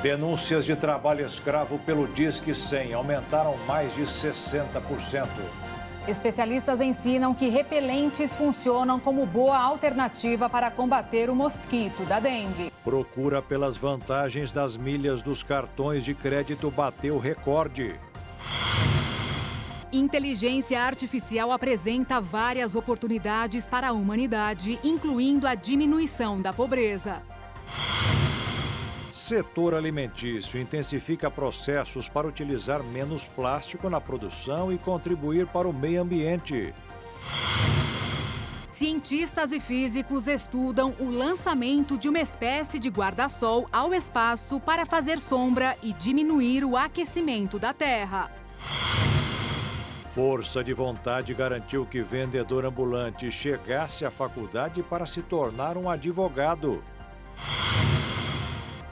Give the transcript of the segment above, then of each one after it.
Denúncias de trabalho escravo pelo Disque 100 aumentaram mais de 60%. Especialistas ensinam que repelentes funcionam como boa alternativa para combater o mosquito da dengue. Procura pelas vantagens das milhas dos cartões de crédito bateu recorde. Inteligência artificial apresenta várias oportunidades para a humanidade, incluindo a diminuição da pobreza. Setor alimentício intensifica processos para utilizar menos plástico na produção e contribuir para o meio ambiente. Cientistas e físicos estudam o lançamento de uma espécie de guarda-sol ao espaço para fazer sombra e diminuir o aquecimento da Terra. Força de vontade garantiu que vendedor ambulante chegasse à faculdade para se tornar um advogado.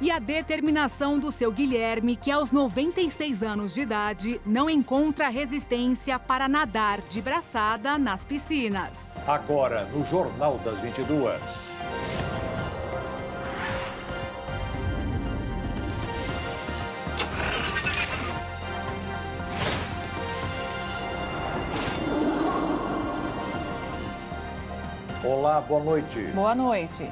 E a determinação do seu Guilherme, que aos 96 anos de idade não encontra resistência para nadar de braçada nas piscinas. Agora, no Jornal das 22. Olá, boa noite. Boa noite.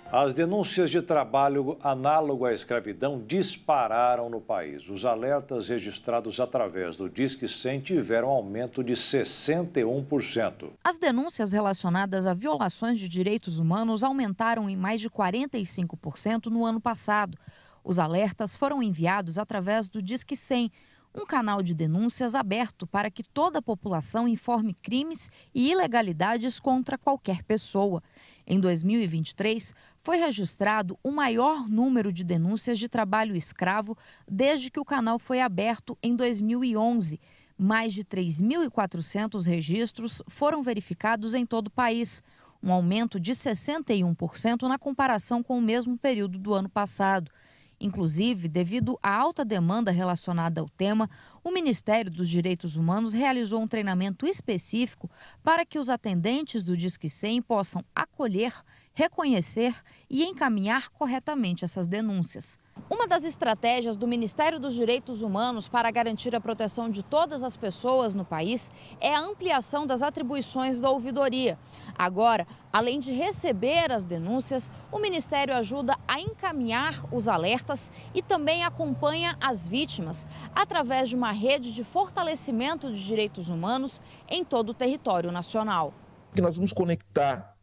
As denúncias de trabalho análogo à escravidão dispararam no país. Os alertas registrados através do Disque 100 tiveram aumento de 61%. As denúncias relacionadas a violações de direitos humanos aumentaram em mais de 45% no ano passado. Os alertas foram enviados através do Disque 100, um canal de denúncias aberto para que toda a população informe crimes e ilegalidades contra qualquer pessoa. Em 2023, foi registrado o maior número de denúncias de trabalho escravo desde que o canal foi aberto em 2011. Mais de 3.400 registros foram verificados em todo o país, um aumento de 61% na comparação com o mesmo período do ano passado. Inclusive, devido à alta demanda relacionada ao tema, o Ministério dos Direitos Humanos realizou um treinamento específico para que os atendentes do Disque 100 possam acolher, reconhecer e encaminhar corretamente essas denúncias. Uma das estratégias do Ministério dos Direitos Humanos para garantir a proteção de todas as pessoas no país é a ampliação das atribuições da ouvidoria. Agora, além de receber as denúncias, o Ministério ajuda a encaminhar os alertas e também acompanha as vítimas através de uma rede de fortalecimento de direitos humanos em todo o território nacional. Nós vamos conectar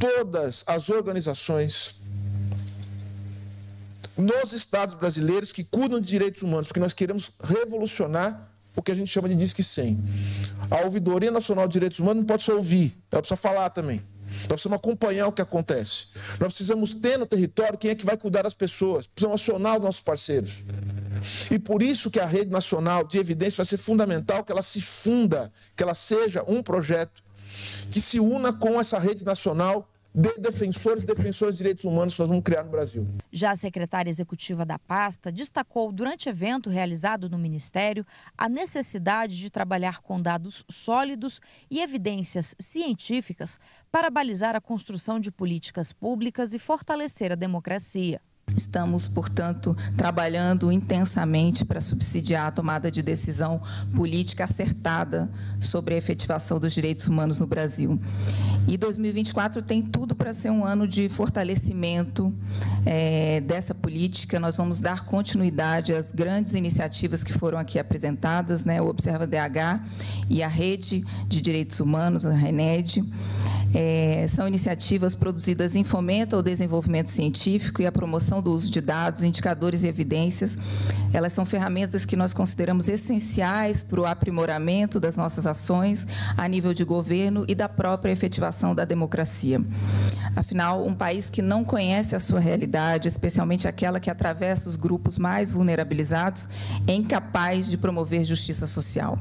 todas as organizações nos estados brasileiros que cuidam de direitos humanos, porque nós queremos revolucionar o que a gente chama de Disque 100. A Ouvidoria Nacional de Direitos Humanos não pode só ouvir, ela precisa falar também. Nós precisamos acompanhar o que acontece. Nós precisamos ter no território quem é que vai cuidar das pessoas, precisamos acionar os nossos parceiros. E por isso que a Rede Nacional de Evidência vai ser fundamental que ela se funda, que ela seja um projeto que se una com essa rede nacional de defensores e defensoras de direitos humanos que nós vamos criar no Brasil. Já a secretária executiva da pasta destacou durante evento realizado no Ministério a necessidade de trabalhar com dados sólidos e evidências científicas para balizar a construção de políticas públicas e fortalecer a democracia. Estamos, portanto, trabalhando intensamente para subsidiar a tomada de decisão política acertada sobre a efetivação dos direitos humanos no Brasil. E 2024 tem tudo para ser um ano de fortalecimento dessa política. Nós vamos dar continuidade às grandes iniciativas que foram aqui apresentadas, né, o Observa DH e a Rede de Direitos Humanos, a RENED. São iniciativas produzidas em fomento ao desenvolvimento científico e à promoção do uso de dados, indicadores e evidências. Elas são ferramentas que nós consideramos essenciais para o aprimoramento das nossas ações a nível de governo e da própria efetivação da democracia. Afinal, um país que não conhece a sua realidade, especialmente aquela que atravessa os grupos mais vulnerabilizados, é incapaz de promover justiça social.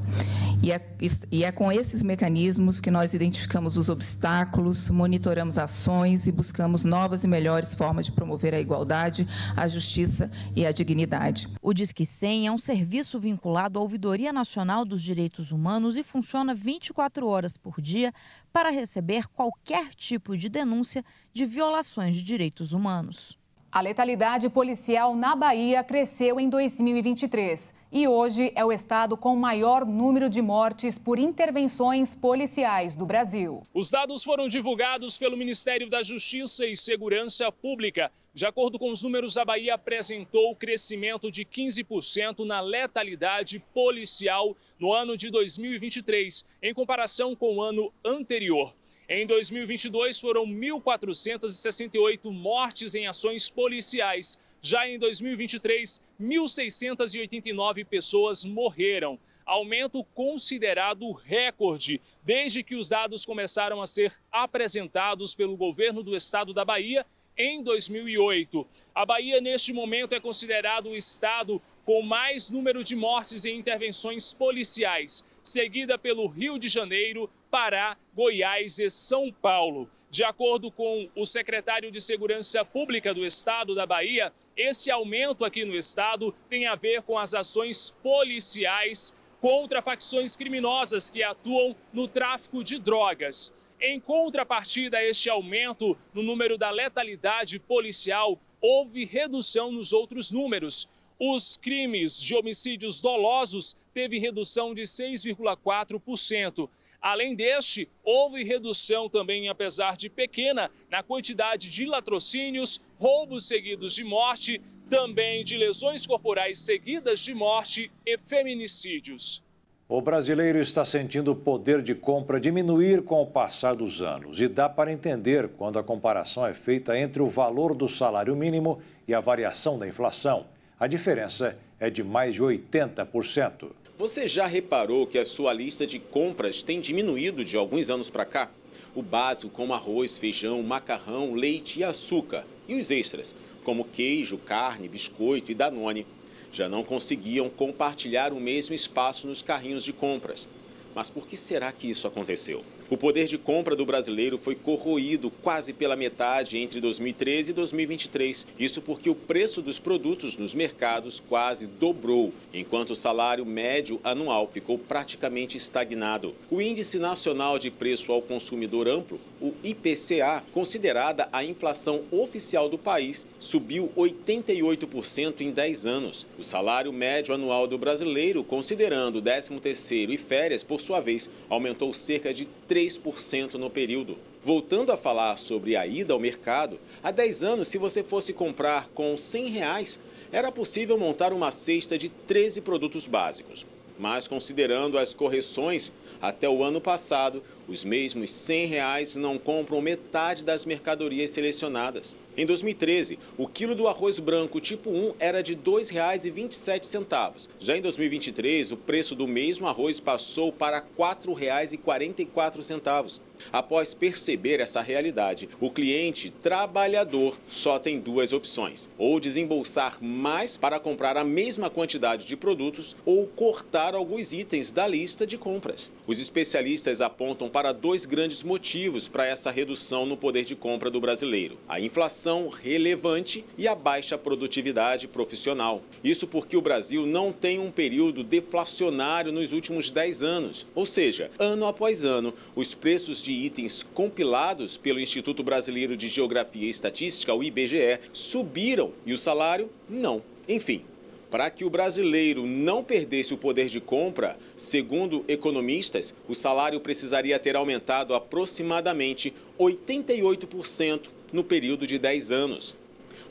E é com esses mecanismos que nós identificamos os obstáculos, monitoramos ações e buscamos novas e melhores formas de promover a igualdade, a justiça e a dignidade. O Disque 100 é um serviço vinculado à Ouvidoria Nacional dos Direitos Humanos e funciona 24 horas por dia para receber qualquer tipo de denúncia de violações de direitos humanos. A letalidade policial na Bahia cresceu em 2023 e hoje é o estado com o maior número de mortes por intervenções policiais do Brasil. Os dados foram divulgados pelo Ministério da Justiça e Segurança Pública. De acordo com os números, a Bahia apresentou crescimento de 15% na letalidade policial no ano de 2023, em comparação com o ano anterior. Em 2022, foram 1.468 mortes em ações policiais. Já em 2023, 1.689 pessoas morreram. Aumento considerado recorde, desde que os dados começaram a ser apresentados pelo governo do estado da Bahia em 2008. A Bahia, neste momento, é considerado o estado com mais número de mortes em intervenções policiais, seguida pelo Rio de Janeiro, Pará, Goiás e São Paulo. De acordo com o secretário de Segurança Pública do estado da Bahia, esse aumento aqui no estado tem a ver com as ações policiais contra facções criminosas que atuam no tráfico de drogas. Em contrapartida a este aumento no número da letalidade policial, houve redução nos outros números. Os crimes de homicídios dolosos teve redução de 6,4%. Além deste, houve redução também, apesar de pequena, na quantidade de latrocínios, roubos seguidos de morte, também de lesões corporais seguidas de morte e feminicídios. O brasileiro está sentindo o poder de compra diminuir com o passar dos anos. E dá para entender quando a comparação é feita entre o valor do salário mínimo e a variação da inflação. A diferença é de mais de 80%. Você já reparou que a sua lista de compras tem diminuído de alguns anos para cá? O básico, como arroz, feijão, macarrão, leite e açúcar. E os extras, como queijo, carne, biscoito e Danone, já não conseguiam compartilhar o mesmo espaço nos carrinhos de compras. Mas por que será que isso aconteceu? O poder de compra do brasileiro foi corroído quase pela metade entre 2013 e 2023. Isso porque o preço dos produtos nos mercados quase dobrou, enquanto o salário médio anual ficou praticamente estagnado. O Índice Nacional de Preço ao Consumidor Amplo, o IPCA, considerada a inflação oficial do país, subiu 88% em 10 anos. O salário médio anual do brasileiro, considerando o 13º e férias, por sua vez, aumentou cerca de 3% no período. Voltando a falar sobre a ida ao mercado, há 10 anos, se você fosse comprar com R$100, era possível montar uma cesta de 13 produtos básicos. Mas considerando as correções, até o ano passado, os mesmos R$100 não compram metade das mercadorias selecionadas. Em 2013, o quilo do arroz branco tipo 1 era de R$ 2,27. Já em 2023, o preço do mesmo arroz passou para R$ 4,44. Após perceber essa realidade, o cliente trabalhador só tem duas opções: ou desembolsar mais para comprar a mesma quantidade de produtos ou cortar alguns itens da lista de compras. Os especialistas apontam para dois grandes motivos para essa redução no poder de compra do brasileiro: a inflação relevante e a baixa produtividade profissional. Isso porque o Brasil não tem um período deflacionário nos últimos 10 anos, ou seja, ano após ano, os preços de itens compilados pelo Instituto Brasileiro de Geografia e Estatística, o IBGE, subiram e o salário não. Enfim, para que o brasileiro não perdesse o poder de compra, segundo economistas, o salário precisaria ter aumentado aproximadamente 88% no período de 10 anos.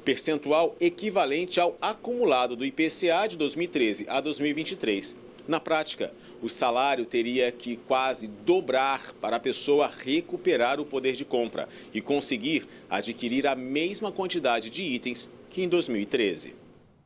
Percentual equivalente ao acumulado do IPCA de 2013 a 2023. Na prática, o salário teria que quase dobrar para a pessoa recuperar o poder de compra e conseguir adquirir a mesma quantidade de itens que em 2013.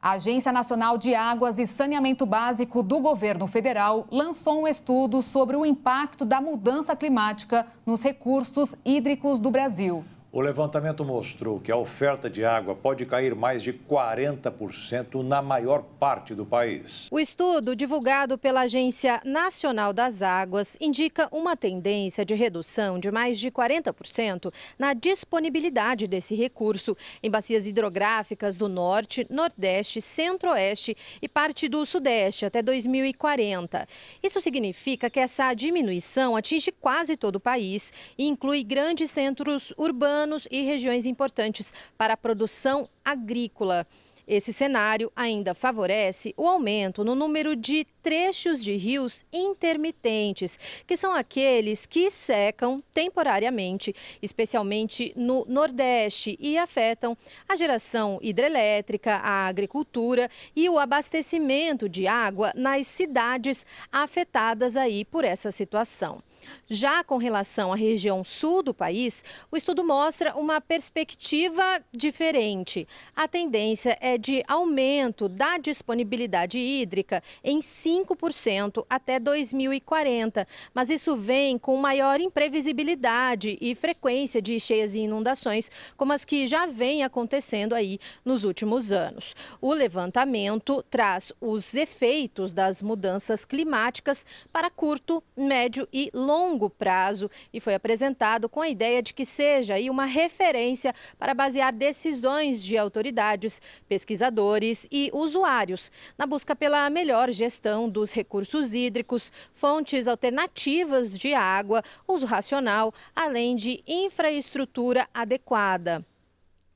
A Agência Nacional de Águas e Saneamento Básico do Governo Federal lançou um estudo sobre o impacto da mudança climática nos recursos hídricos do Brasil. O levantamento mostrou que a oferta de água pode cair mais de 40% na maior parte do país. O estudo, divulgado pela Agência Nacional das Águas, indica uma tendência de redução de mais de 40% na disponibilidade desse recurso em bacias hidrográficas do Norte, Nordeste, Centro-Oeste e parte do Sudeste até 2040. Isso significa que essa diminuição atinge quase todo o país e inclui grandes centros urbanos planos e regiões importantes para a produção agrícola. Esse cenário ainda favorece o aumento no número de trechos de rios intermitentes, que são aqueles que secam temporariamente, especialmente no Nordeste, e afetam a geração hidrelétrica, a agricultura e o abastecimento de água nas cidades afetadas aí por essa situação. Já com relação à região sul do país, o estudo mostra uma perspectiva diferente. A tendência é de aumento da disponibilidade hídrica em 5% até 2040, mas isso vem com maior imprevisibilidade e frequência de cheias e inundações, como as que já vêm acontecendo aí nos últimos anos. O levantamento traz os efeitos das mudanças climáticas para curto, médio e longo prazo e foi apresentado com a ideia de que seja aí uma referência para basear decisões de autoridades, pesquisadores e usuários na busca pela melhor gestão dos recursos hídricos, fontes alternativas de água, uso racional, além de infraestrutura adequada.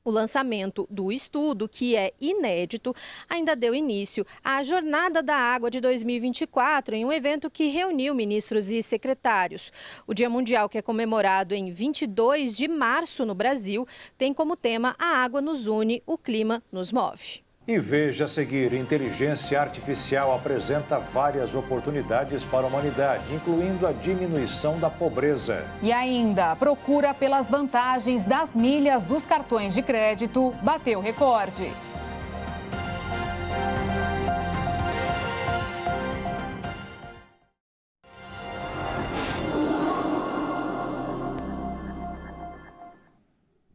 O lançamento do estudo, que é inédito, ainda deu início à Jornada da Água de 2024, em um evento que reuniu ministros e secretários. O Dia Mundial, que é comemorado em 22 de março no Brasil, tem como tema "A água nos une, o clima nos move". E veja a seguir, inteligência artificial apresenta várias oportunidades para a humanidade, incluindo a diminuição da pobreza. E ainda, a procura pelas vantagens das milhas dos cartões de crédito bateu recorde.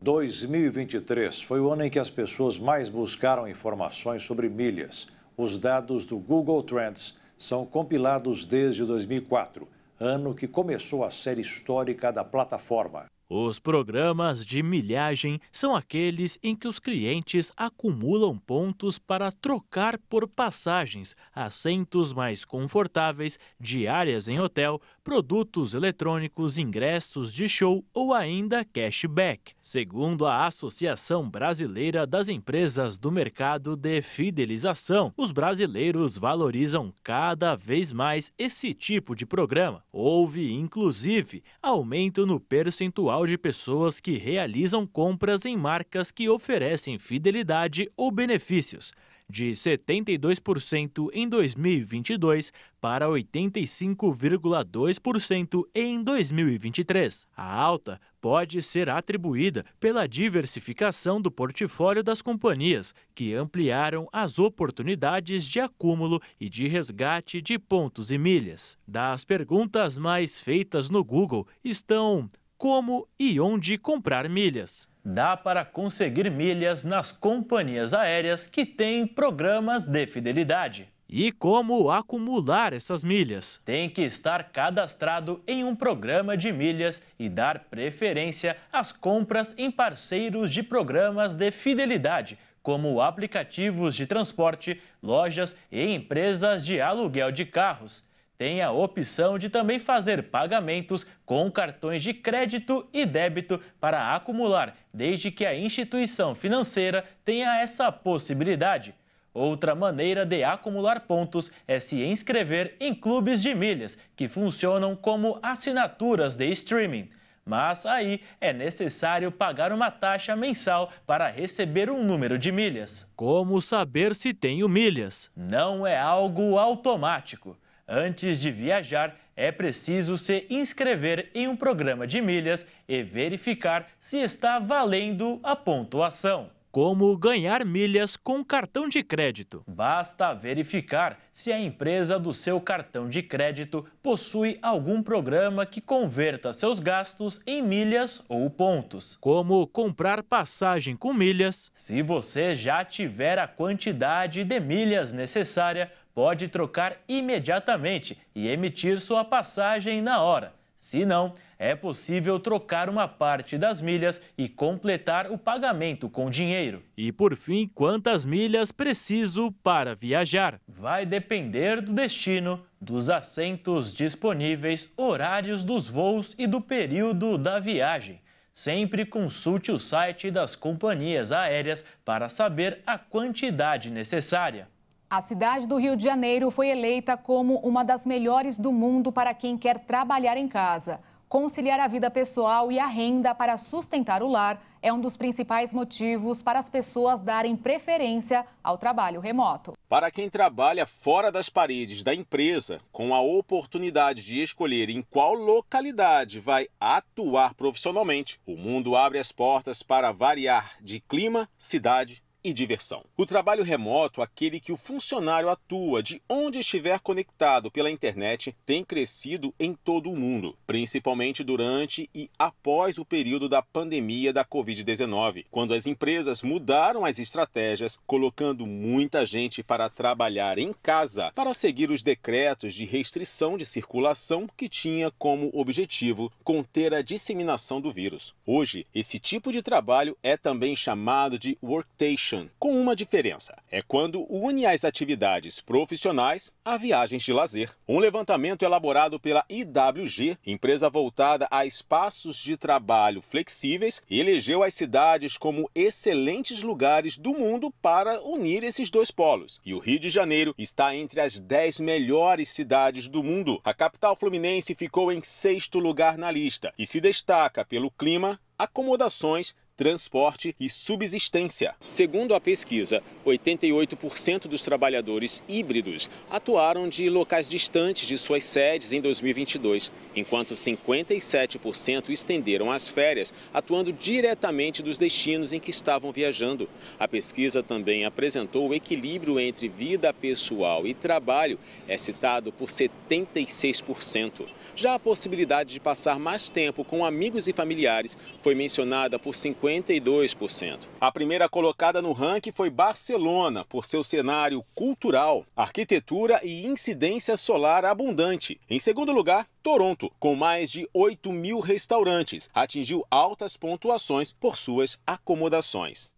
Em 2023 foi o ano em que as pessoas mais buscaram informações sobre milhas. Os dados do Google Trends são compilados desde 2004, ano que começou a série histórica da plataforma. Os programas de milhagem são aqueles em que os clientes acumulam pontos para trocar por passagens, assentos mais confortáveis, diárias em hotel, produtos eletrônicos, ingressos de show ou ainda cashback. Segundo a Associação Brasileira das Empresas do Mercado de Fidelização, os brasileiros valorizam cada vez mais esse tipo de programa. Houve, inclusive, aumento no percentual de pessoas que realizam compras em marcas que oferecem fidelidade ou benefícios, de 72% em 2022 para 85,2% em 2023. A alta pode ser atribuída pela diversificação do portfólio das companhias, que ampliaram as oportunidades de acúmulo e de resgate de pontos e milhas. Das perguntas mais feitas no Google estão: como e onde comprar milhas? Dá para conseguir milhas nas companhias aéreas que têm programas de fidelidade. E como acumular essas milhas? Tem que estar cadastrado em um programa de milhas e dar preferência às compras em parceiros de programas de fidelidade, como aplicativos de transporte, lojas e empresas de aluguel de carros. Tem a opção de também fazer pagamentos com cartões de crédito e débito para acumular, desde que a instituição financeira tenha essa possibilidade. Outra maneira de acumular pontos é se inscrever em clubes de milhas, que funcionam como assinaturas de streaming. Mas aí é necessário pagar uma taxa mensal para receber um número de milhas. Como saber se tenho milhas? Não é algo automático. Antes de viajar, é preciso se inscrever em um programa de milhas e verificar se está valendo a pontuação. Como ganhar milhas com cartão de crédito? Basta verificar se a empresa do seu cartão de crédito possui algum programa que converta seus gastos em milhas ou pontos. Como comprar passagem com milhas? Se você já tiver a quantidade de milhas necessária, pode trocar imediatamente e emitir sua passagem na hora. Se não, é possível trocar uma parte das milhas e completar o pagamento com dinheiro. E por fim, quantas milhas preciso para viajar? Vai depender do destino, dos assentos disponíveis, horários dos voos e do período da viagem. Sempre consulte o site das companhias aéreas para saber a quantidade necessária. A cidade do Rio de Janeiro foi eleita como uma das melhores do mundo para quem quer trabalhar em casa. Conciliar a vida pessoal e a renda para sustentar o lar é um dos principais motivos para as pessoas darem preferência ao trabalho remoto. Para quem trabalha fora das paredes da empresa, com a oportunidade de escolher em qual localidade vai atuar profissionalmente, o mundo abre as portas para variar de clima, cidade e diversão. O trabalho remoto, aquele que o funcionário atua de onde estiver conectado pela internet, tem crescido em todo o mundo, principalmente durante e após o período da pandemia da Covid-19, quando as empresas mudaram as estratégias, colocando muita gente para trabalhar em casa para seguir os decretos de restrição de circulação que tinha como objetivo conter a disseminação do vírus. Hoje, esse tipo de trabalho é também chamado de workation, com uma diferença. É quando une as atividades profissionais a viagens de lazer. Um levantamento elaborado pela IWG, empresa voltada a espaços de trabalho flexíveis, elegeu as cidades como excelentes lugares do mundo para unir esses dois polos. E o Rio de Janeiro está entre as 10 melhores cidades do mundo. A capital fluminense ficou em 6º lugar na lista e se destaca pelo clima, acomodações, transporte e subsistência. Segundo a pesquisa, 88% dos trabalhadores híbridos atuaram de locais distantes de suas sedes em 2022, enquanto 57% estenderam as férias, atuando diretamente dos destinos em que estavam viajando. A pesquisa também apresentou o equilíbrio entre vida pessoal e trabalho, é citado por 76%. Já a possibilidade de passar mais tempo com amigos e familiares foi mencionada por 52%. A primeira colocada no ranking foi Barcelona, por seu cenário cultural, arquitetura e incidência solar abundante. Em segundo lugar, Toronto, com mais de 8.000 restaurantes, atingiu altas pontuações por suas acomodações.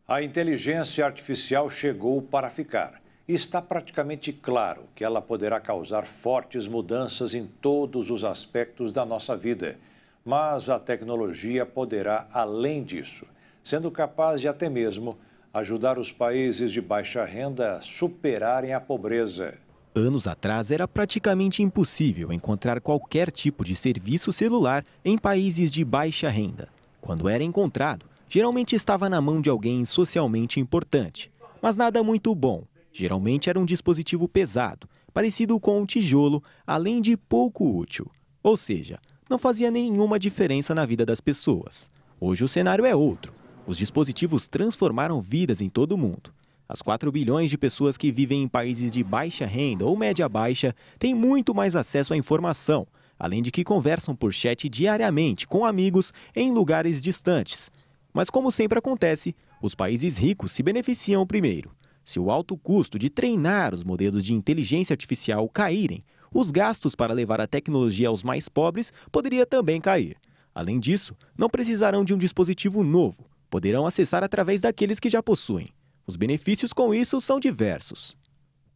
A inteligência artificial chegou para ficar. E está praticamente claro que ela poderá causar fortes mudanças em todos os aspectos da nossa vida. Mas a tecnologia poderá além disso, sendo capaz de até mesmo ajudar os países de baixa renda a superarem a pobreza. Anos atrás, era praticamente impossível encontrar qualquer tipo de serviço celular em países de baixa renda. Quando era encontrado, geralmente estava na mão de alguém socialmente importante, mas nada muito bom. Geralmente era um dispositivo pesado, parecido com um tijolo, além de pouco útil. Ou seja, não fazia nenhuma diferença na vida das pessoas. Hoje o cenário é outro. Os dispositivos transformaram vidas em todo o mundo. As 4 bilhões de pessoas que vivem em países de baixa renda ou média baixa têm muito mais acesso à informação, além de que conversam por chat diariamente com amigos em lugares distantes. Mas como sempre acontece, os países ricos se beneficiam primeiro. Se o alto custo de treinar os modelos de inteligência artificial caírem, os gastos para levar a tecnologia aos mais pobres poderia também cair. Além disso, não precisarão de um dispositivo novo, poderão acessar através daqueles que já possuem. Os benefícios com isso são diversos.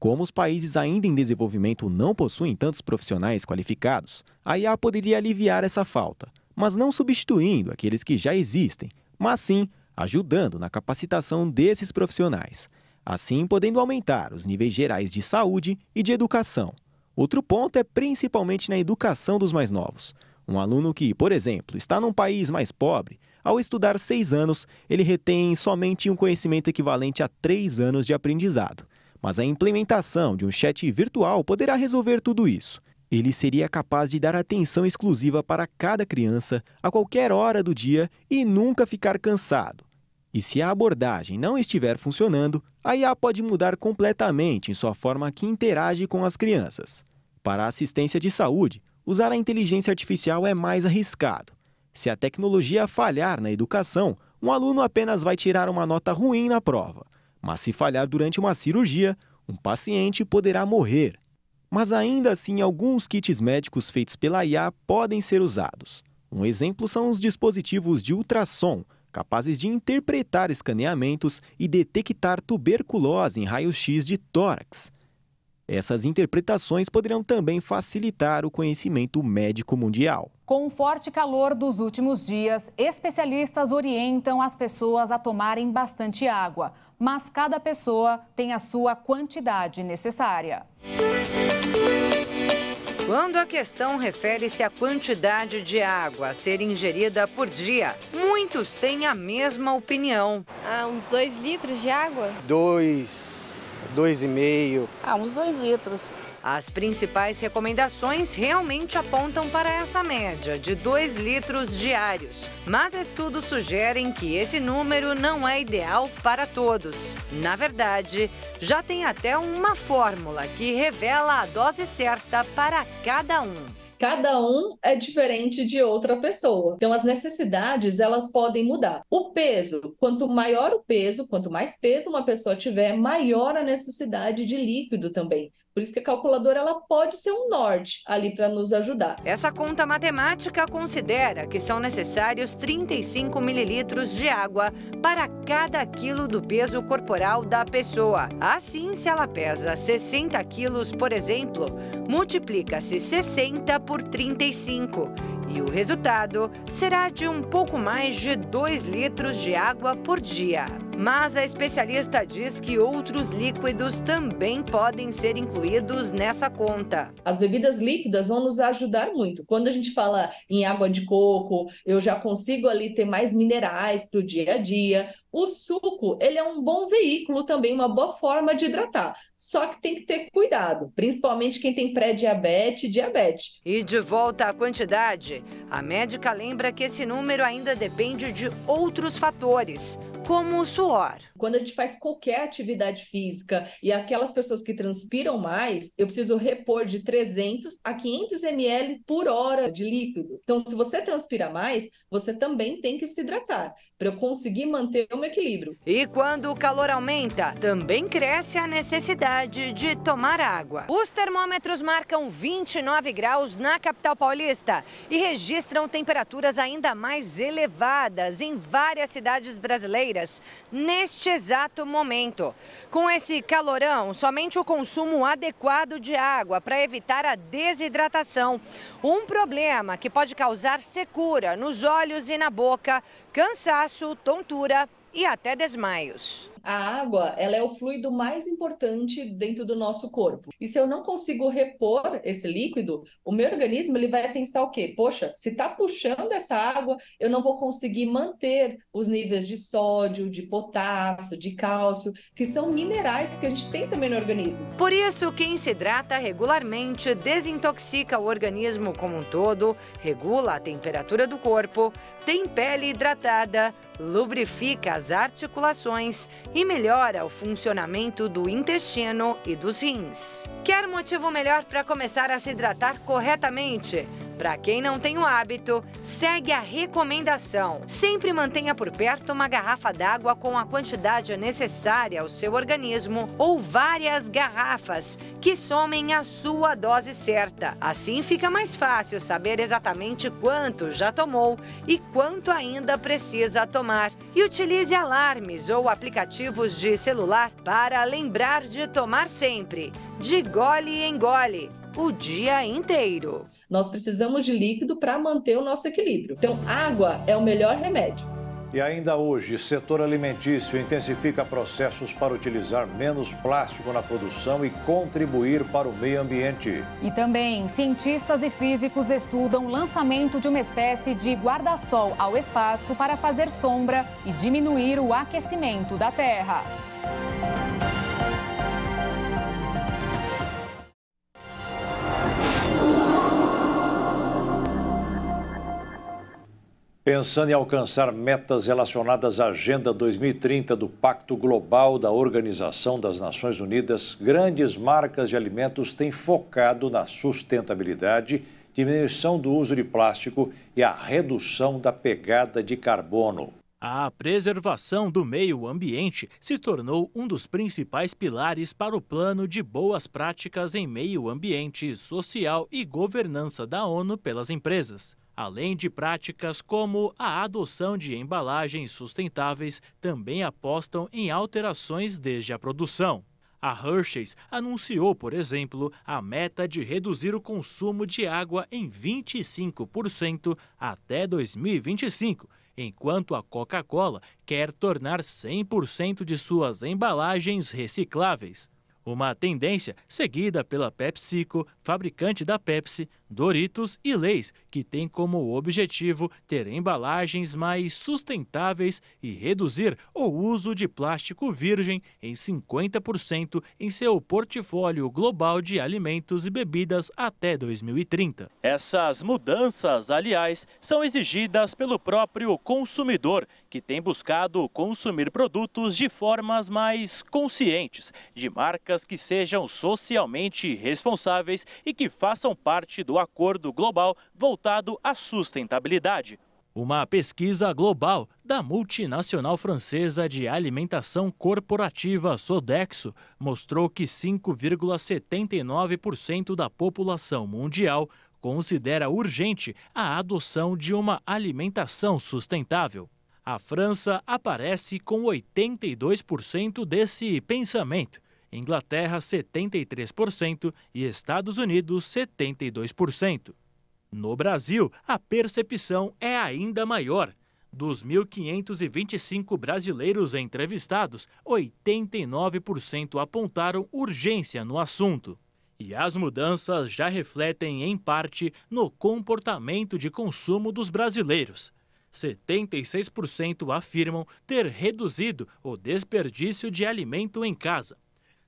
Como os países ainda em desenvolvimento não possuem tantos profissionais qualificados, a IA poderia aliviar essa falta, mas não substituindo aqueles que já existem, mas sim ajudando na capacitação desses profissionais, assim podendo aumentar os níveis gerais de saúde e de educação. Outro ponto é principalmente na educação dos mais novos. Um aluno que, por exemplo, está num país mais pobre, ao estudar 6 anos, ele retém somente um conhecimento equivalente a 3 anos de aprendizado. Mas a implementação de um chat virtual poderá resolver tudo isso. Ele seria capaz de dar atenção exclusiva para cada criança, a qualquer hora do dia e nunca ficar cansado. E se a abordagem não estiver funcionando, a IA pode mudar completamente em sua forma que interage com as crianças. Para a assistência de saúde, usar a inteligência artificial é mais arriscado. Se a tecnologia falhar na educação, um aluno apenas vai tirar uma nota ruim na prova. Mas se falhar durante uma cirurgia, um paciente poderá morrer. Mas ainda assim, alguns kits médicos feitos pela IA podem ser usados. Um exemplo são os dispositivos de ultrassom, capazes de interpretar escaneamentos e detectar tuberculose em raio-x de tórax. Essas interpretações poderão também facilitar o conhecimento médico mundial. Com o forte calor dos últimos dias, especialistas orientam as pessoas a tomarem bastante água, mas cada pessoa tem a sua quantidade necessária. Quando a questão refere-se à quantidade de água a ser ingerida por dia, muitos têm a mesma opinião. Uns 2 litros de água? 2,5. Uns 2 litros. As principais recomendações realmente apontam para essa média de 2 litros diários. Mas estudos sugerem que esse número não é ideal para todos. Na verdade, já tem até uma fórmula que revela a dose certa para cada um. Cada um é diferente de outra pessoa. Então, as necessidades, elas podem mudar. O peso, quanto maior o peso, quanto mais peso uma pessoa tiver, maior a necessidade de líquido também. Por isso que a calculadora ela pode ser um norte ali para nos ajudar. Essa conta matemática considera que são necessários 35 mililitros de água para cada quilo do peso corporal da pessoa. Assim, se ela pesa 60 quilos, por exemplo, multiplica-se 60 por 35 e o resultado será de um pouco mais de 2 litros de água por dia. Mas a especialista diz que outros líquidos também podem ser incluídos nessa conta. As bebidas líquidas vão nos ajudar muito. Quando a gente fala em água de coco, eu já consigo ali ter mais minerais para o dia a dia. O suco, ele é um bom veículo também, uma boa forma de hidratar. Só que tem que ter cuidado, principalmente quem tem pré-diabetes e diabetes. E de volta à quantidade, a médica lembra que esse número ainda depende de outros fatores, como o suor. Quando a gente faz qualquer atividade física e aquelas pessoas que transpiram mais, eu preciso repor de 300 a 500 ml por hora de líquido. Então, se você transpira mais, você também tem que se hidratar, para eu conseguir manter o meu equilíbrio. E quando o calor aumenta, também cresce a necessidade de tomar água. Os termômetros marcam 29 graus na capital paulista e registram temperaturas ainda mais elevadas em várias cidades brasileiras neste exato momento. Com esse calorão, somente o consumo adequado de água para evitar a desidratação. Um problema que pode causar secura nos olhos e na boca, cansaço, tontura e até desmaios. A água, ela é o fluido mais importante dentro do nosso corpo. E se eu não consigo repor esse líquido, o meu organismo ele vai pensar o quê? Poxa, se está puxando essa água, eu não vou conseguir manter os níveis de sódio, de potássio, de cálcio, que são minerais que a gente tem também no organismo. Por isso, quem se hidrata regularmente desintoxica o organismo como um todo, regula a temperatura do corpo, tem pele hidratada, lubrifica as articulações e melhora o funcionamento do intestino e dos rins. Quer motivo melhor para começar a se hidratar corretamente? Para quem não tem o hábito, segue a recomendação. Sempre mantenha por perto uma garrafa d'água com a quantidade necessária ao seu organismo ou várias garrafas que somem a sua dose certa. Assim fica mais fácil saber exatamente quanto já tomou e quanto ainda precisa tomar. E utilize alarmes ou aplicativos de celular para lembrar de tomar sempre, de gole em gole, o dia inteiro. Nós precisamos de líquido para manter o nosso equilíbrio. Então, água é o melhor remédio. E ainda hoje, setor alimentício intensifica processos para utilizar menos plástico na produção e contribuir para o meio ambiente. E também, cientistas e físicos estudam o lançamento de uma espécie de guarda-sol ao espaço para fazer sombra e diminuir o aquecimento da Terra. Pensando em alcançar metas relacionadas à Agenda 2030 do Pacto Global da Organização das Nações Unidas, grandes marcas de alimentos têm focado na sustentabilidade, diminuição do uso de plástico e a redução da pegada de carbono. A preservação do meio ambiente se tornou um dos principais pilares para o Plano de Boas Práticas em Meio Ambiente, Social e Governança da ONU pelas empresas. Além de práticas como a adoção de embalagens sustentáveis, também apostam em alterações desde a produção. A Hershey's anunciou, por exemplo, a meta de reduzir o consumo de água em 25% até 2025, enquanto a Coca-Cola quer tornar 100% de suas embalagens recicláveis. Uma tendência seguida pela PepsiCo, fabricante da Pepsi, Doritos e Lay's, que tem como objetivo ter embalagens mais sustentáveis e reduzir o uso de plástico virgem em 50% em seu portfólio global de alimentos e bebidas até 2030. Essas mudanças, aliás, são exigidas pelo próprio consumidor, que tem buscado consumir produtos de formas mais conscientes, de marcas que sejam socialmente responsáveis e que façam parte do acordo global voltado à sustentabilidade. Uma pesquisa global da multinacional francesa de alimentação corporativa Sodexo mostrou que 5,79% da população mundial considera urgente a adoção de uma alimentação sustentável. A França aparece com 82% desse pensamento, Inglaterra 73% e Estados Unidos 72%. No Brasil, a percepção é ainda maior. Dos 1.525 brasileiros entrevistados, 89% apontaram urgência no assunto. E as mudanças já refletem, em parte, no comportamento de consumo dos brasileiros. 76% afirmam ter reduzido o desperdício de alimento em casa.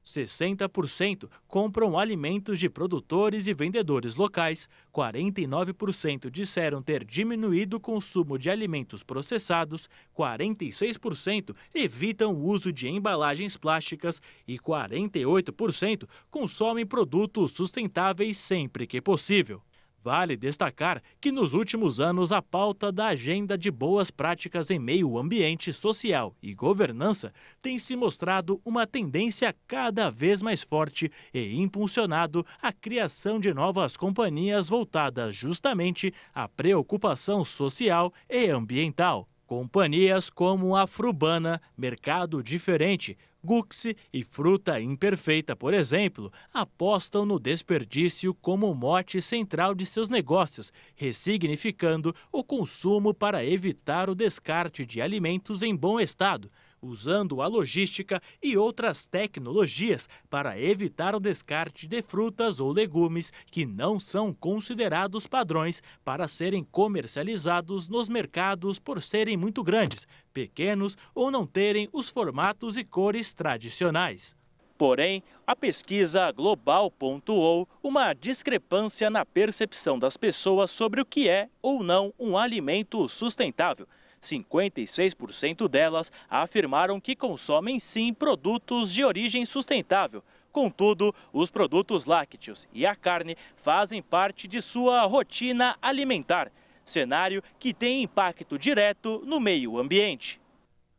60% compram alimentos de produtores e vendedores locais, 49% disseram ter diminuído o consumo de alimentos processados, 46% evitam o uso de embalagens plásticas e 48% consomem produtos sustentáveis sempre que possível. Vale destacar que nos últimos anos a pauta da agenda de boas práticas em meio ambiente, social e governança tem se mostrado uma tendência cada vez mais forte e impulsionado a criação de novas companhias voltadas justamente à preocupação social e ambiental. Companhias como a Frubana, Mercado Diferente, Guxi e Fruta Imperfeita, por exemplo, apostam no desperdício como mote central de seus negócios, ressignificando o consumo para evitar o descarte de alimentos em bom estado, usando a logística e outras tecnologias para evitar o descarte de frutas ou legumes que não são considerados padrões para serem comercializados nos mercados por serem muito grandes, pequenos ou não terem os formatos e cores tradicionais. Porém, a pesquisa global pontuou uma discrepância na percepção das pessoas sobre o que é ou não um alimento sustentável. 56% delas afirmaram que consomem sim produtos de origem sustentável. Contudo, os produtos lácteos e a carne fazem parte de sua rotina alimentar, cenário que tem impacto direto no meio ambiente.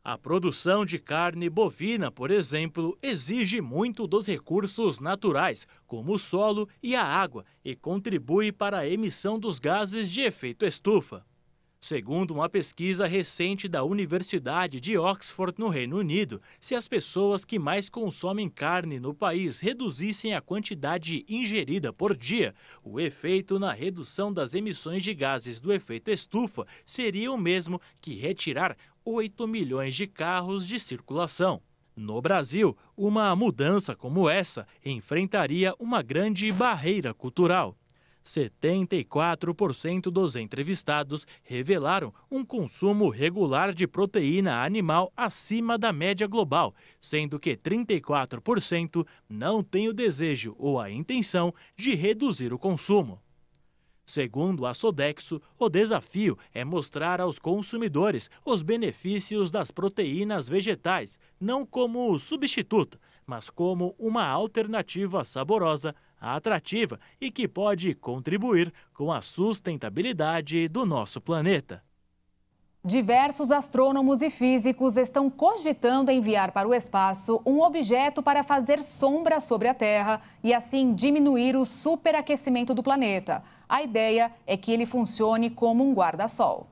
A produção de carne bovina, por exemplo, exige muito dos recursos naturais, como o solo e a água, e contribui para a emissão dos gases de efeito estufa. Segundo uma pesquisa recente da Universidade de Oxford, no Reino Unido, se as pessoas que mais consomem carne no país reduzissem a quantidade ingerida por dia, o efeito na redução das emissões de gases do efeito estufa seria o mesmo que retirar 8 milhões de carros de circulação. No Brasil, uma mudança como essa enfrentaria uma grande barreira cultural. 74% dos entrevistados revelaram um consumo regular de proteína animal acima da média global, sendo que 34% não têm o desejo ou a intenção de reduzir o consumo. Segundo a Sodexo, o desafio é mostrar aos consumidores os benefícios das proteínas vegetais, não como substituto, mas como uma alternativa saborosa, atrativa e que pode contribuir com a sustentabilidade do nosso planeta. Diversos astrônomos e físicos estão cogitando enviar para o espaço um objeto para fazer sombra sobre a Terra e assim diminuir o superaquecimento do planeta. A ideia é que ele funcione como um guarda-sol.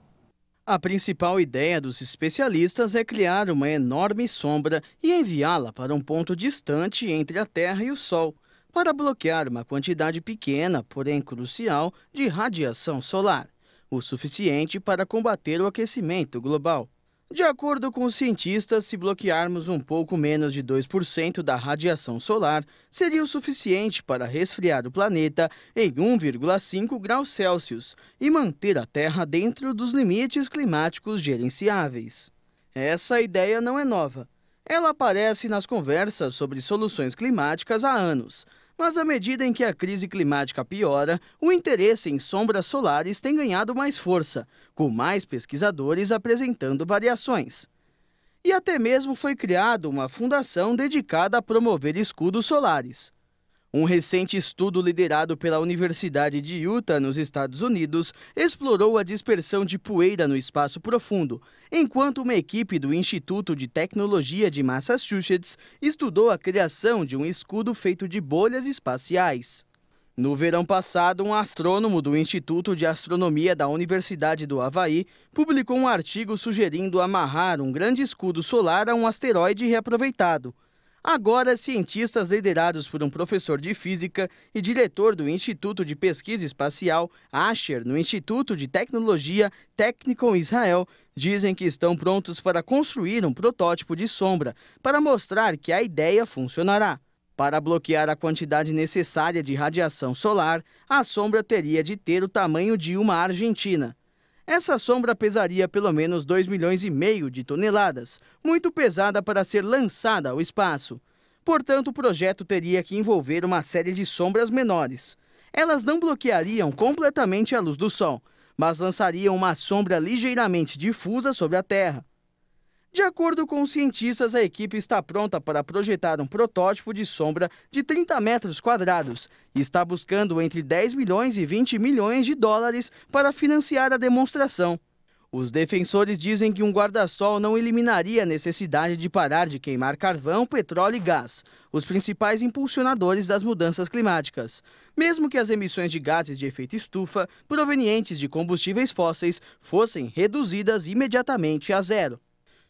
A principal ideia dos especialistas é criar uma enorme sombra e enviá-la para um ponto distante entre a Terra e o Sol, para bloquear uma quantidade pequena, porém crucial, de radiação solar, o suficiente para combater o aquecimento global. De acordo com os cientistas, se bloquearmos um pouco menos de 2% da radiação solar, seria o suficiente para resfriar o planeta em 1,5 graus Celsius e manter a Terra dentro dos limites climáticos gerenciáveis. Essa ideia não é nova. Ela aparece nas conversas sobre soluções climáticas há anos. Mas à medida em que a crise climática piora, o interesse em sombras solares tem ganhado mais força, com mais pesquisadores apresentando variações. E até mesmo foi criada uma fundação dedicada a promover escudos solares. Um recente estudo liderado pela Universidade de Utah, nos Estados Unidos, explorou a dispersão de poeira no espaço profundo, enquanto uma equipe do Instituto de Tecnologia de Massachusetts estudou a criação de um escudo feito de bolhas espaciais. No verão passado, um astrônomo do Instituto de Astronomia da Universidade do Havaí publicou um artigo sugerindo amarrar um grande escudo solar a um asteroide reaproveitado. Agora, cientistas liderados por um professor de física e diretor do Instituto de Pesquisa Espacial, Asher, no Instituto de Tecnologia Technical Israel, dizem que estão prontos para construir um protótipo de sombra para mostrar que a ideia funcionará. Para bloquear a quantidade necessária de radiação solar, a sombra teria de ter o tamanho de uma Argentina. Essa sombra pesaria pelo menos 2,5 milhões de toneladas, muito pesada para ser lançada ao espaço. Portanto, o projeto teria que envolver uma série de sombras menores. Elas não bloqueariam completamente a luz do Sol, mas lançariam uma sombra ligeiramente difusa sobre a Terra. De acordo com os cientistas, a equipe está pronta para projetar um protótipo de sombra de 30 metros quadrados e está buscando entre 10 milhões e 20 milhões de dólares para financiar a demonstração. Os defensores dizem que um guarda-sol não eliminaria a necessidade de parar de queimar carvão, petróleo e gás, os principais impulsionadores das mudanças climáticas, mesmo que as emissões de gases de efeito estufa provenientes de combustíveis fósseis fossem reduzidas imediatamente a zero.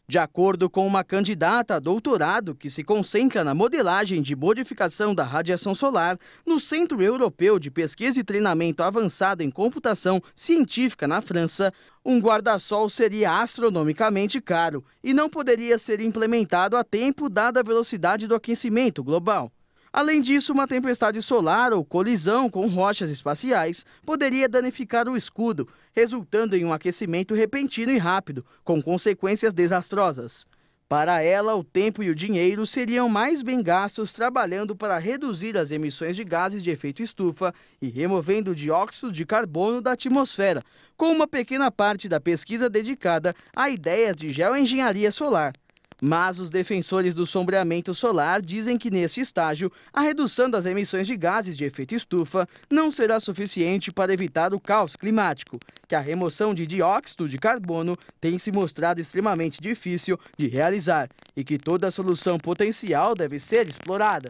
De acordo com uma candidata a doutorado que se concentra na modelagem de modificação da radiação solar no Centro Europeu de Pesquisa e Treinamento Avançado em Computação Científica na França, um guarda-sol seria astronomicamente caro e não poderia ser implementado a tempo dada a velocidade do aquecimento global. Além disso, uma tempestade solar ou colisão com rochas espaciais poderia danificar o escudo, resultando em um aquecimento repentino e rápido, com consequências desastrosas. Para ela, o tempo e o dinheiro seriam mais bem gastos trabalhando para reduzir as emissões de gases de efeito estufa e removendo o dióxido de carbono da atmosfera, com uma pequena parte da pesquisa dedicada a ideias de geoengenharia solar. Mas os defensores do sombreamento solar dizem que, neste estágio, a redução das emissões de gases de efeito estufa não será suficiente para evitar o caos climático, que a remoção de dióxido de carbono tem se mostrado extremamente difícil de realizar e que toda solução potencial deve ser explorada.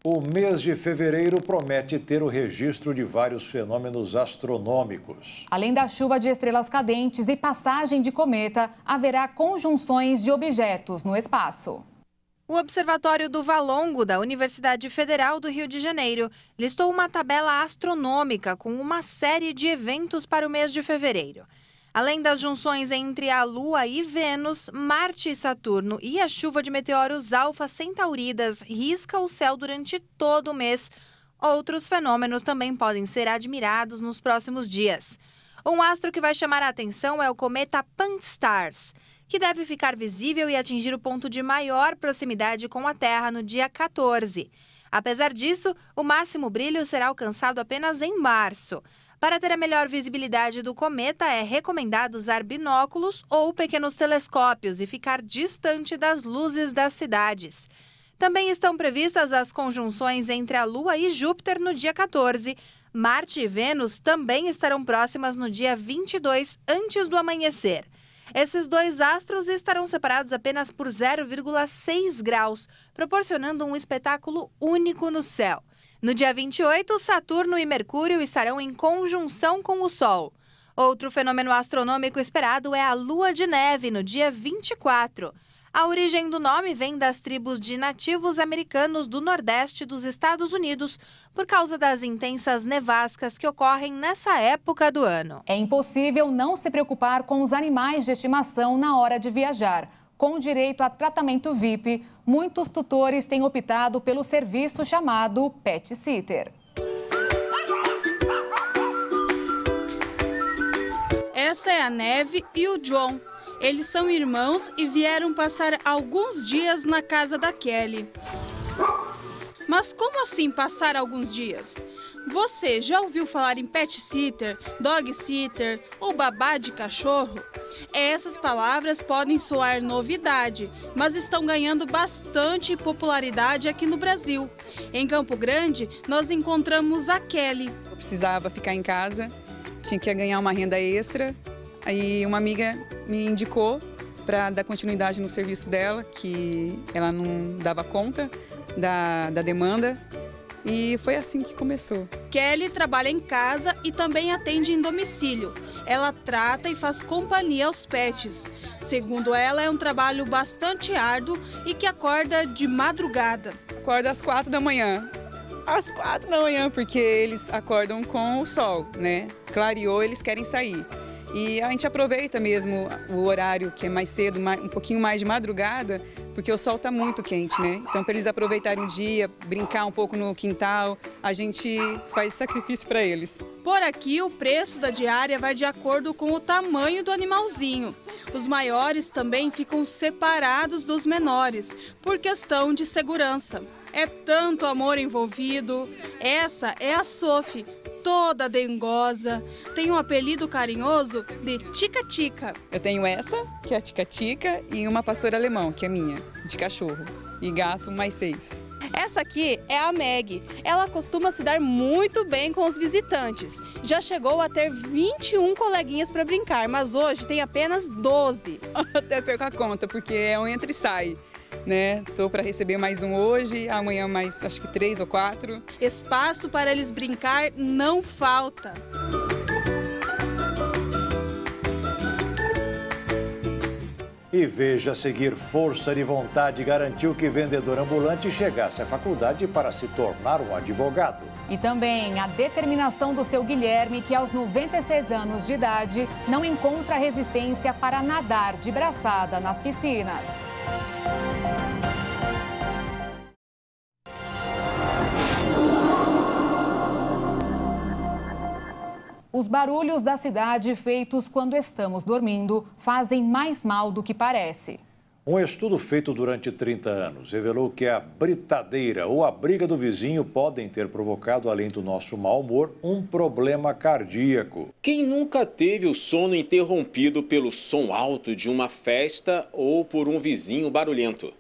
O mês de fevereiro promete ter o registro de vários fenômenos astronômicos. Além da chuva de estrelas cadentes e passagem de cometa, haverá conjunções de objetos no espaço. O Observatório do Valongo, da Universidade Federal do Rio de Janeiro, listou uma tabela astronômica com uma série de eventos para o mês de fevereiro. Além das junções entre a Lua e Vênus, Marte e Saturno e a chuva de meteoros Alfa Centauridas risca o céu durante todo o mês. Outros fenômenos também podem ser admirados nos próximos dias. Um astro que vai chamar a atenção é o cometa Pan-STARRS, que deve ficar visível e atingir o ponto de maior proximidade com a Terra no dia 14. Apesar disso, o máximo brilho será alcançado apenas em março. Para ter a melhor visibilidade do cometa, é recomendado usar binóculos ou pequenos telescópios e ficar distante das luzes das cidades. Também estão previstas as conjunções entre a Lua e Júpiter no dia 14. Marte e Vênus também estarão próximas no dia 22, antes do amanhecer. Esses dois astros estarão separados apenas por 0,6 graus, proporcionando um espetáculo único no céu. No dia 28, Saturno e Mercúrio estarão em conjunção com o Sol. Outro fenômeno astronômico esperado é a lua de neve, no dia 24. A origem do nome vem das tribos de nativos americanos do Nordeste dos Estados Unidos, por causa das intensas nevascas que ocorrem nessa época do ano. É impossível não se preocupar com os animais de estimação na hora de viajar. Com direito a tratamento VIP, muitos tutores têm optado pelo serviço chamado Pet Sitter. Essa é a Neve e o John. Eles são irmãos e vieram passar alguns dias na casa da Kelly. Mas como assim passar alguns dias? Você já ouviu falar em pet sitter, dog sitter ou babá de cachorro? Essas palavras podem soar novidade, mas estão ganhando bastante popularidade aqui no Brasil. Em Campo Grande, nós encontramos a Kelly. Eu precisava ficar em casa, tinha que ganhar uma renda extra. Aí uma amiga me indicou para dar continuidade no serviço dela, que ela não dava conta da demanda, e foi assim que começou. Kelly trabalha em casa e também atende em domicílio. Ela trata e faz companhia aos pets. Segundo ela, é um trabalho bastante árduo e que acorda de madrugada. Acorda às 4 da manhã. Às 4 da manhã, porque eles acordam com o sol, né? Clareou, eles querem sair. E a gente aproveita mesmo o horário que é mais cedo, um pouquinho mais de madrugada, porque o sol está muito quente, né? Então, para eles aproveitarem o dia, brincar um pouco no quintal, a gente faz sacrifício para eles. Por aqui, o preço da diária vai de acordo com o tamanho do animalzinho. Os maiores também ficam separados dos menores, por questão de segurança. É tanto amor envolvido. Essa é a Sophie, toda dengosa, tem um apelido carinhoso de Tica-Tica. Eu tenho essa, que é a Tica-Tica, e uma pastor alemão, que é minha, de cachorro. E gato, mais 6. Essa aqui é a Meg. Ela costuma se dar muito bem com os visitantes. Já chegou a ter 21 coleguinhas para brincar, mas hoje tem apenas 12. Até perco a conta, porque é um entra e sai. Né? Tô para receber mais um hoje, amanhã mais acho que 3 ou 4. Espaço para eles brincar não falta. E veja, seguir força de vontade garantiu que vendedor ambulante chegasse à faculdade para se tornar um advogado. E também a determinação do seu Guilherme, que aos 96 anos de idade não encontra resistência para nadar de braçada nas piscinas. Os barulhos da cidade feitos quando estamos dormindo fazem mais mal do que parece. Um estudo feito durante 30 anos revelou que a britadeira ou a briga do vizinho podem ter provocado, além do nosso mau humor, um problema cardíaco. Quem nunca teve o sono interrompido pelo som alto de uma festa ou por um vizinho barulhento?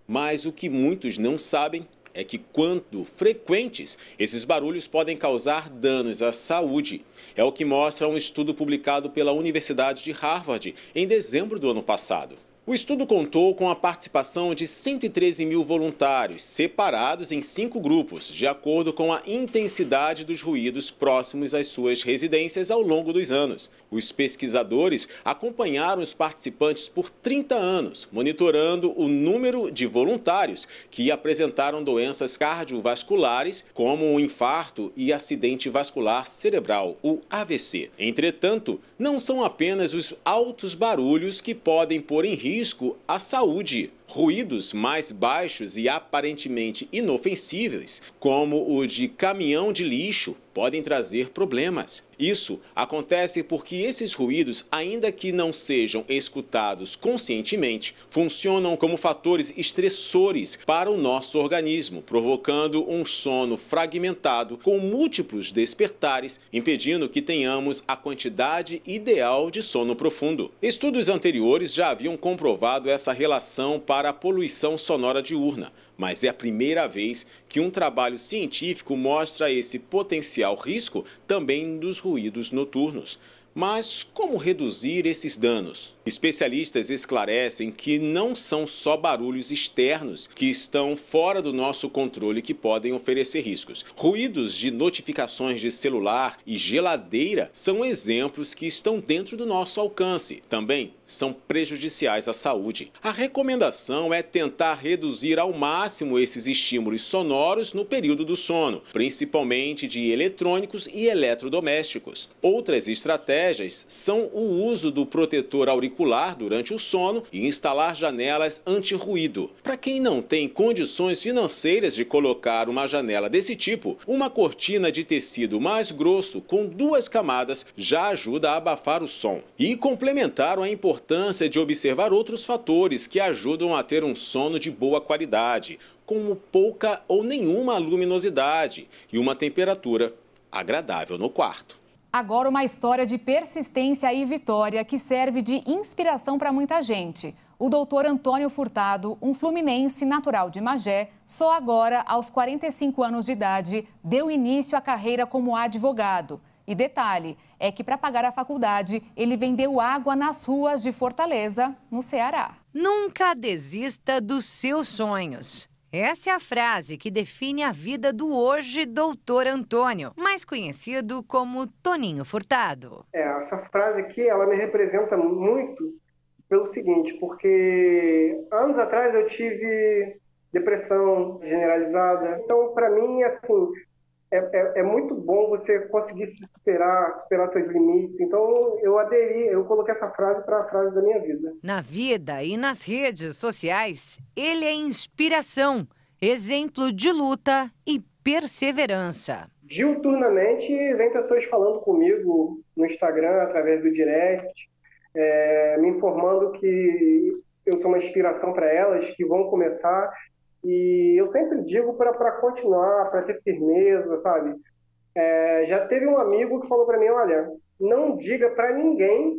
Mas o que muitos não sabem é que, quando frequentes, esses barulhos podem causar danos à saúde. É o que mostra um estudo publicado pela Universidade de Harvard em dezembro do ano passado. O estudo contou com a participação de 113 mil voluntários, separados em 5 grupos, de acordo com a intensidade dos ruídos próximos às suas residências ao longo dos anos. Os pesquisadores acompanharam os participantes por 30 anos, monitorando o número de voluntários que apresentaram doenças cardiovasculares, como o infarto e acidente vascular cerebral, o AVC. Entretanto, não são apenas os altos barulhos que podem pôr em risco à saúde. Ruídos mais baixos e aparentemente inofensíveis, como o de caminhão de lixo, podem trazer problemas. Isso acontece porque esses ruídos, ainda que não sejam escutados conscientemente, funcionam como fatores estressores para o nosso organismo, provocando um sono fragmentado com múltiplos despertares, impedindo que tenhamos a quantidade ideal de sono profundo. Estudos anteriores já haviam comprovado essa relação para a poluição sonora diurna, mas é a primeira vez que um trabalho científico mostra esse potencial risco também dos ruídos noturnos. Mas como reduzir esses danos? Especialistas esclarecem que não são só barulhos externos que estão fora do nosso controle que podem oferecer riscos. Ruídos de notificações de celular e geladeira são exemplos que estão dentro do nosso alcance. Também são prejudiciais à saúde. A recomendação é tentar reduzir ao máximo esses estímulos sonoros no período do sono, principalmente de eletrônicos e eletrodomésticos. Outras estratégias são o uso do protetor auricular durante o sono e instalar janelas anti-ruído. Para quem não tem condições financeiras de colocar uma janela desse tipo, uma cortina de tecido mais grosso com 2 camadas já ajuda a abafar o som. E complementaram a importância de observar outros fatores que ajudam a ter um sono de boa qualidade, como pouca ou nenhuma luminosidade e uma temperatura agradável no quarto. Agora uma história de persistência e vitória que serve de inspiração para muita gente. O doutor Antônio Furtado, um fluminense natural de Magé, só agora, aos 45 anos de idade, deu início à carreira como advogado. E detalhe, é que para pagar a faculdade, ele vendeu água nas ruas de Fortaleza, no Ceará. Nunca desista dos seus sonhos. Essa é a frase que define a vida do hoje doutor Antônio, mais conhecido como Toninho Furtado. Essa frase aqui, ela me representa muito pelo seguinte, porque anos atrás eu tive depressão generalizada. Então, para mim, assim, é muito bom você conseguir se superar seus limites. Então, eu coloquei essa frase para a frase da minha vida. Na vida e nas redes sociais, ele é inspiração, exemplo de luta e perseverança. Diuturnamente, vem pessoas falando comigo no Instagram, através do direct, me informando que eu sou uma inspiração para elas, que vão começar. E eu sempre digo para continuar, para ter firmeza, sabe? Já teve um amigo que falou para mim, olha, não diga para ninguém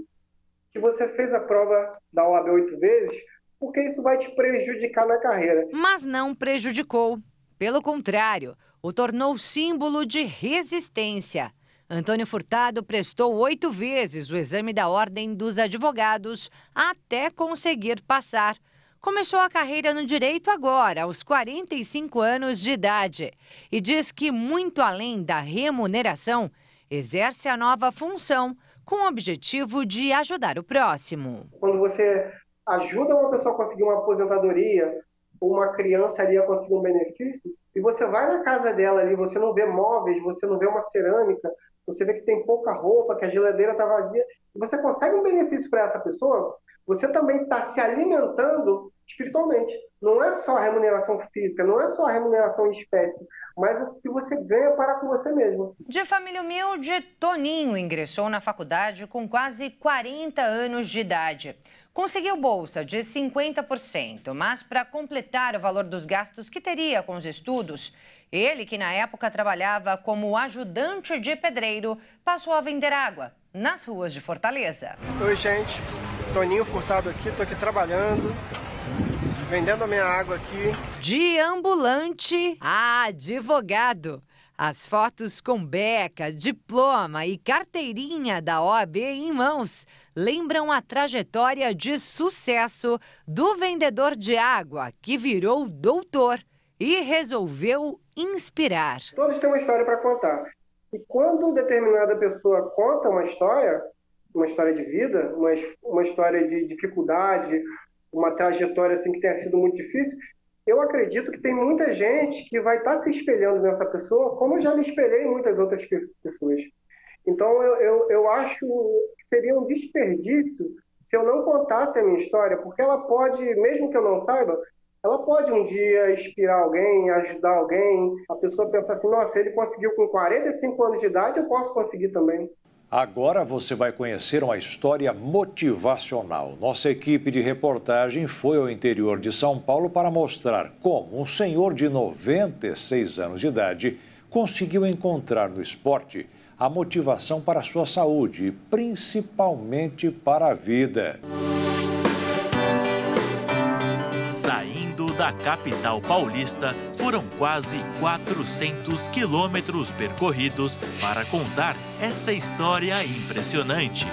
que você fez a prova da OAB 8 vezes, porque isso vai te prejudicar na carreira. Mas não prejudicou. Pelo contrário, o tornou símbolo de resistência. Antônio Furtado prestou 8 vezes o exame da Ordem dos Advogados até conseguir passar. Começou a carreira no direito agora, aos 45 anos de idade. E diz que, muito além da remuneração, exerce a nova função com o objetivo de ajudar o próximo. Quando você ajuda uma pessoa a conseguir uma aposentadoria, ou uma criança ali a conseguir um benefício, e você vai na casa dela ali, você não vê móveis, você não vê uma cerâmica, você vê que tem pouca roupa, que a geladeira está vazia, e você consegue um benefício para essa pessoa, você também está se alimentando espiritualmente. Não é só a remuneração física, não é só a remuneração em espécie, mas o que você ganha para com você mesmo. De família humilde, Toninho ingressou na faculdade com quase 40 anos de idade. Conseguiu bolsa de 50%, mas para completar o valor dos gastos que teria com os estudos, ele, que na época trabalhava como ajudante de pedreiro, passou a vender água nas ruas de Fortaleza. Oi, gente. Toninho Furtado aqui, tô aqui trabalhando, vendendo a minha água aqui. De ambulante a advogado. As fotos com beca, diploma e carteirinha da OAB em mãos lembram a trajetória de sucesso do vendedor de água que virou doutor e resolveu inspirar. Todos têm uma história para contar. E quando determinada pessoa conta uma história de vida, uma história de dificuldade, uma trajetória assim que tenha sido muito difícil, eu acredito que tem muita gente que vai estar se espelhando nessa pessoa, como eu já me espelhei em muitas outras pessoas. Então, eu acho que seria um desperdício se eu não contasse a minha história, porque ela pode, mesmo que eu não saiba, ela pode um dia inspirar alguém, ajudar alguém, a pessoa pensar assim, nossa, ele conseguiu com 45 anos de idade, eu posso conseguir também. Agora você vai conhecer uma história motivacional. Nossa equipe de reportagem foi ao interior de São Paulo para mostrar como um senhor de 96 anos de idade conseguiu encontrar no esporte a motivação para a sua saúde e principalmente para a vida. Da capital paulista, foram quase 400 quilômetros percorridos para contar essa história impressionante.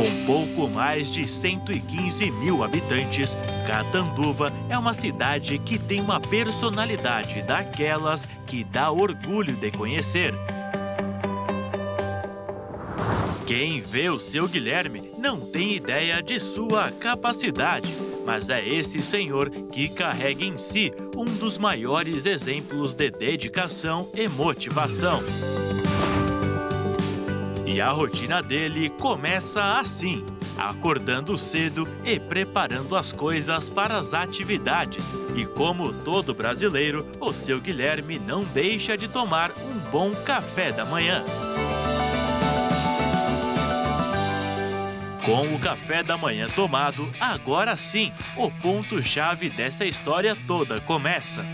Com pouco mais de 115 mil habitantes, Catanduva é uma cidade que tem uma personalidade daquelas que dá orgulho de conhecer. Quem vê o seu Guilherme não tem ideia de sua capacidade, mas é esse senhor que carrega em si um dos maiores exemplos de dedicação e motivação. E a rotina dele começa assim, acordando cedo e preparando as coisas para as atividades. E como todo brasileiro, o seu Guilherme não deixa de tomar um bom café da manhã. Com o café da manhã tomado, agora sim, o ponto-chave dessa história toda começa.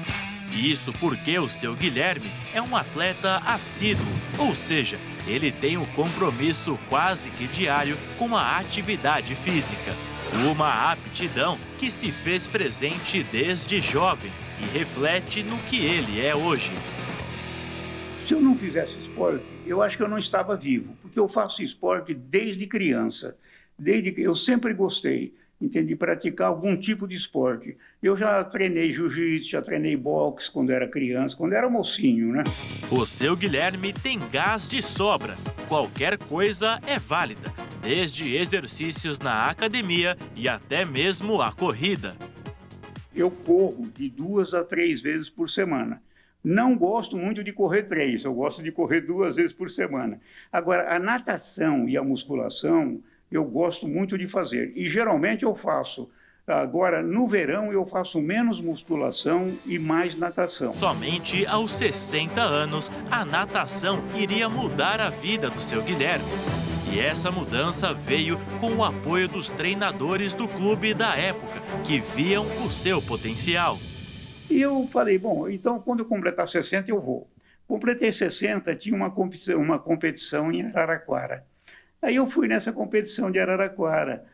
Isso porque o seu Guilherme é um atleta assíduo, ou seja, ele tem um compromisso quase que diário com a atividade física. Uma aptidão que se fez presente desde jovem e reflete no que ele é hoje. Se eu não fizesse esporte, eu acho que eu não estava vivo, porque eu faço esporte desde criança. Desde que eu sempre gostei, de praticar algum tipo de esporte. Eu já treinei jiu-jitsu, já treinei boxe quando era criança, quando era mocinho, né? O seu Guilherme tem gás de sobra. Qualquer coisa é válida, desde exercícios na academia e até mesmo a corrida. Eu corro de 2 a 3 vezes por semana. Não gosto muito de correr 3, eu gosto de correr 2 vezes por semana. Agora, a natação e a musculação, eu gosto muito de fazer. E geralmente eu faço. Agora, no verão, eu faço menos musculação e mais natação. Somente aos 60 anos, a natação iria mudar a vida do seu Guilherme. E essa mudança veio com o apoio dos treinadores do clube da época, que viam o seu potencial. E eu falei, bom, então quando eu completar 60 eu vou. Completei 60, tinha uma competição em Araraquara. Aí eu fui nessa competição de Araraquara.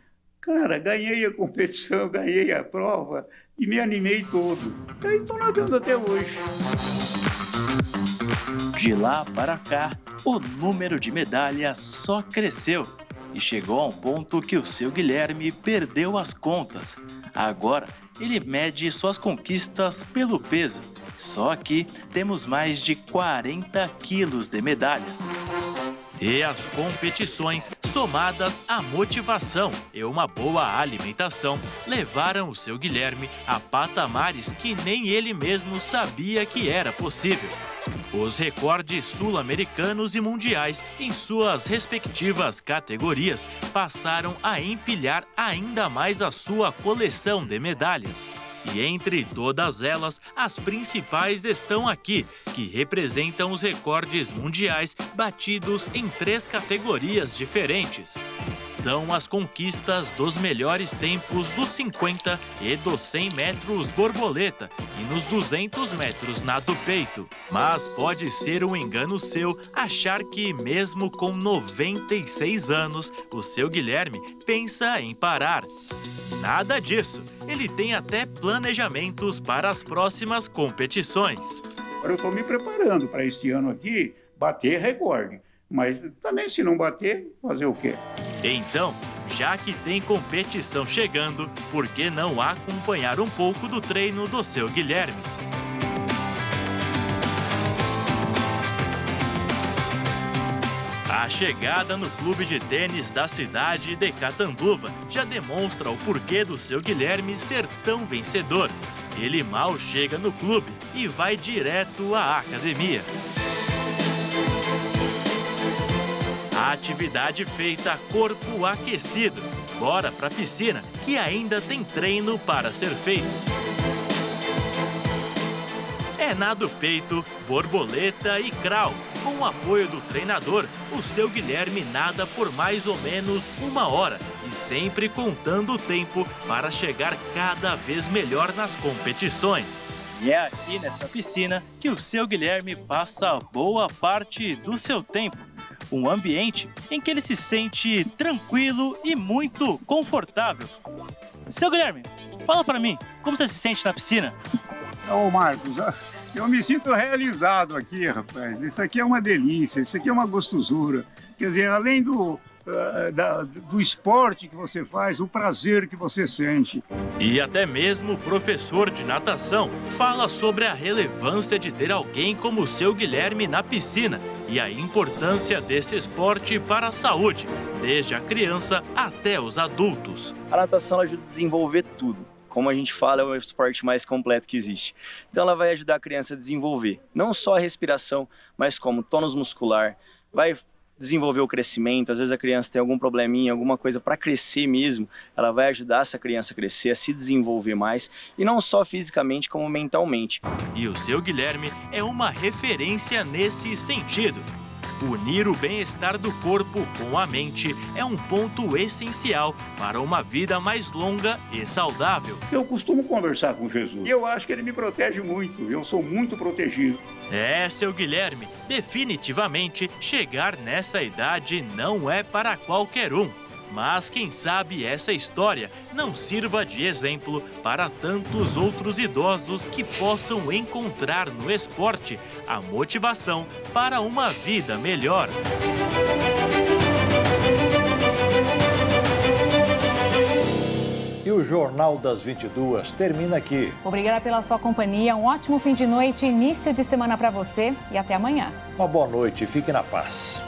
Cara, ganhei a competição, ganhei a prova e me animei todo. Aí estou nadando até hoje. De lá para cá, o número de medalhas só cresceu. E chegou a um ponto que o seu Guilherme perdeu as contas. Agora, ele mede suas conquistas pelo peso. Só aqui temos mais de 40 quilos de medalhas. E as competições, somadas à motivação e uma boa alimentação, levaram o seu Guilherme a patamares que nem ele mesmo sabia que era possível. Os recordes sul-americanos e mundiais em suas respectivas categorias passaram a empilhar ainda mais a sua coleção de medalhas. E entre todas elas, as principais estão aqui, que representam os recordes mundiais batidos em 3 categorias diferentes. São as conquistas dos melhores tempos dos 50 e dos 100 metros borboleta e nos 200 metros nado peito. Mas pode ser um engano seu achar que, mesmo com 96 anos, o seu Guilherme pensa em parar. Nada disso. Ele tem até planejamentos para as próximas competições. Agora eu estou me preparando para esse ano aqui bater recorde. Mas também, se não bater, fazer o quê? Então, já que tem competição chegando, por que não acompanhar um pouco do treino do seu Guilherme? A chegada no clube de tênis da cidade de Catanduva já demonstra o porquê do seu Guilherme ser tão vencedor. Ele mal chega no clube e vai direto à academia. A atividade feita, corpo aquecido. Bora pra piscina, que ainda tem treino para ser feito. É nado peito, borboleta e crawl. Com o apoio do treinador, o seu Guilherme nada por mais ou menos 1 hora e sempre contando o tempo para chegar cada vez melhor nas competições. E é aqui nessa piscina que o seu Guilherme passa boa parte do seu tempo. Um ambiente em que ele se sente tranquilo e muito confortável. Seu Guilherme, fala para mim, como você se sente na piscina? Ô Marcos, eu me sinto realizado aqui, rapaz. Isso aqui é uma delícia, isso aqui é uma gostosura. Quer dizer, além do esporte que você faz, o prazer que você sente. E até mesmo o professor de natação fala sobre a relevância de ter alguém como o seu Guilherme na piscina e a importância desse esporte para a saúde, desde a criança até os adultos. A natação ajuda a desenvolver tudo. Como a gente fala, é o esporte mais completo que existe. Então ela vai ajudar a criança a desenvolver não só a respiração, mas como tônus muscular, vai desenvolver o crescimento. Às vezes a criança tem algum probleminha, alguma coisa para crescer mesmo, ela vai ajudar essa criança a crescer, a se desenvolver mais, e não só fisicamente como mentalmente. E o seu Guilherme é uma referência nesse sentido. Unir o bem-estar do corpo com a mente é um ponto essencial para uma vida mais longa e saudável. Eu costumo conversar com Jesus e eu acho que ele me protege muito, eu sou muito protegido. Seu Guilherme, definitivamente chegar nessa idade não é para qualquer um. Mas quem sabe essa história não sirva de exemplo para tantos outros idosos que possam encontrar no esporte a motivação para uma vida melhor. E o Jornal das 22 termina aqui. Obrigada pela sua companhia, um ótimo fim de noite, início de semana para você e até amanhã. Uma boa noite, fique na paz.